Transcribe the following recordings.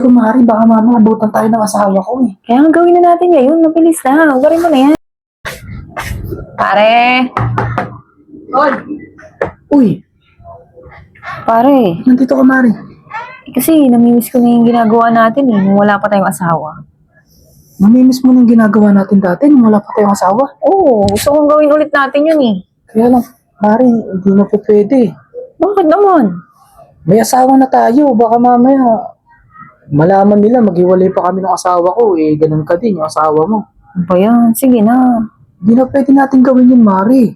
Kumari, baka mamaya abutan tayo ng asawa ko eh. Kaya nga gawin na natin ngayon. Mabilis na. Ugarin mo na yan. Pare! Uy, Pare, nandito ka, Mari. kasi namimiss ko na yung ginagawa natin eh. Nung wala pa tayong asawa. Mamimiss mo nang ginagawa natin dati nung wala pa tayong asawa. Oo, gusto kong gawin ulit natin yun eh. Kaya lang, Mari, hindi na po pwede. Bakit naman? May asawa na tayo, baka mamaya malaman nila maghiwalay pa kami ng asawa ko eh. Ganun ka din yung asawa mo. Ano ba yan? Sige na. Hindi na pwede natin gawin yun, Mari.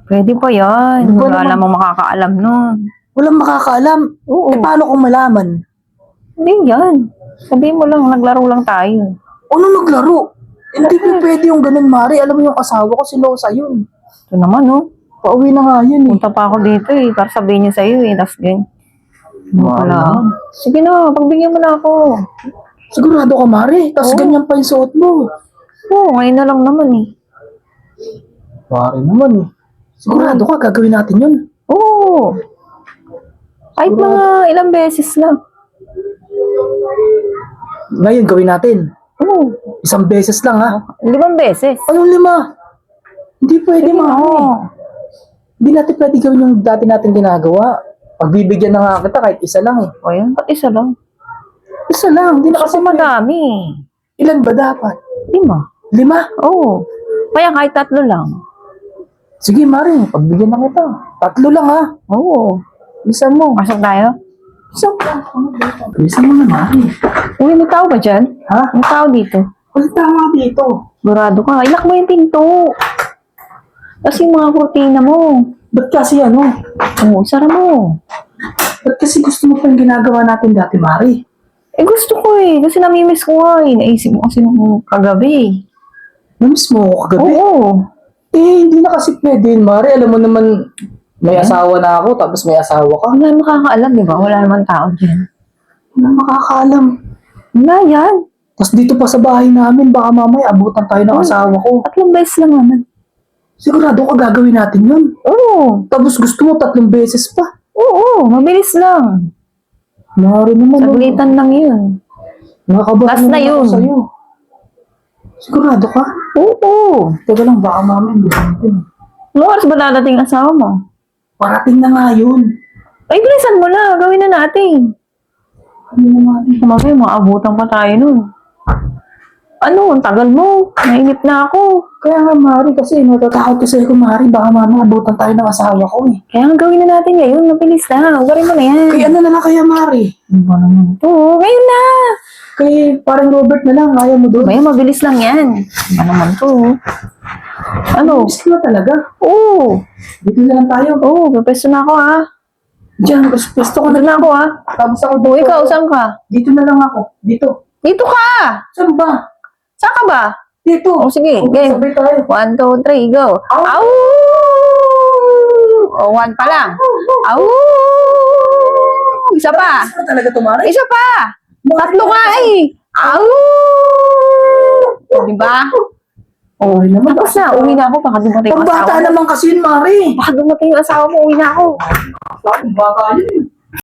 Pwede pa yan. Ano ba Wala naman? namang makakaalam nun. Walang makakaalam. Oo. Eh paano kung malaman? Hindi yan. Sabihin mo lang, naglaro lang tayo. Ano naglaro? Hindi po pwede yung ganun, Mari. Alam mo yung asawa ko, silosa yun. Ito naman oh. Pauwi na nga yun eh. Punta pa ako dito eh. Para sabihin niya sa'yo eh. Tapos din. Wala. naman. Sige na, pagbigyan mo na ako. Sigurado ka, Mari. Tapos Oo. ganyan pa yung suot mo. Oo, ngayon na lang naman eh. Mari naman eh. Sigurado ka, gagawin natin yun. Oo. Kahit mga ilang beses lang. Ngayon, gawin natin. Oo. Isang beses lang, ha? 5 beses. Anong 5? Hindi pwede, Sige na. Mari. Hindi natin pwede gawin yung dati natin ginagawa. Pagbibigyan na nga kita kahit isa lang eh. O yan, ba't isa lang? Isa lang, hindi na Kasi kasi madami. Ilan ba dapat? 5. 5? Oo. Kaya kahit 3 lang. Sige, Mari, pagbigyan na kita. 3 lang, ha? Oo. Isa mo. Pasok tayo? Isa mo. Isa mo na, Mari. Uy, may tao ba dyan? Ha? May tao dito. Walang tama dito. Burado ka. Ilak mo yung pinto. Kasi yung mga kurtina mo. Ba't kasi ano? Oo, sara mo. Ba't kasi gusto mo pa yung ginagawa natin dati, Mari? Eh gusto ko eh. Kasi namimiss ko nga eh. Naisip mo kasi nung kagabi. Namiss mo ako kagabi? Oo. Eh, hindi na kasi pwede yun, Mari. Alam mo naman, may asawa na ako, tapos may asawa ka. Wala makakaalam, di ba? Wala naman tao dyan. Wala makakaalam. Wala yan. Tapos dito pa sa bahay namin, baka mamaya abutan tayo ng asawa ko. 3 beses lang naman. Sigurado ka gagawin natin yun. Oo. Tapos gusto mo 3 beses pa. Oo, mabilis lang. Mari naman. Saglitan lang yun. Nakakabahan Last na naman ako yun. sa'yo. Sigurado ka? Oo. Teka lang, baka mamaya hindi natin. Ano oras ba dadating asawa mo? Parating na nga yun. Ay, bilisan mo na. Gawin na natin. Ano na natin? Kumagay, maabutan pa tayo nun. Ano, ang tagal mo. Nainip na ako. Kaya nga, Mari, kasi natatakot kasi ako, Mari, baka mamaya abutan tayo ng asawa ko eh. Kaya nga gawin na natin ngayon. Mabilis na. Ugarin mo na yan. Kaya ano na lang kaya, Mari? Ano ba naman? Oo, ngayon na. Kay parang Robert na lang, kaya mo doon. May mabilis lang yan. Ano naman to? Ano? Gusto na talaga. Oo. Dito na lang tayo. Oo, papesto na ako ha. Diyan, gusto ko Dito na. na ako ha. Tapos ako Oo, dito. ikaw, saan ka? Dito na lang ako. Dito. Dito ka! Saan ba? Saan ka ba? Dito. O sige, game. Sabay tayo. 1, 2, 3, go. Au! O, 1 pa lang. Au! Isa pa. Gusto na talaga tumari? Isa pa. 3 ka eh. Au! O, diba? O, naman. tapos na. Uwi na ako. Baka dumating yung asawa Pambata mo. naman kasi yun, Mari. Baka dumating yung asawa mo. Uwi na ako. Saan bata yun?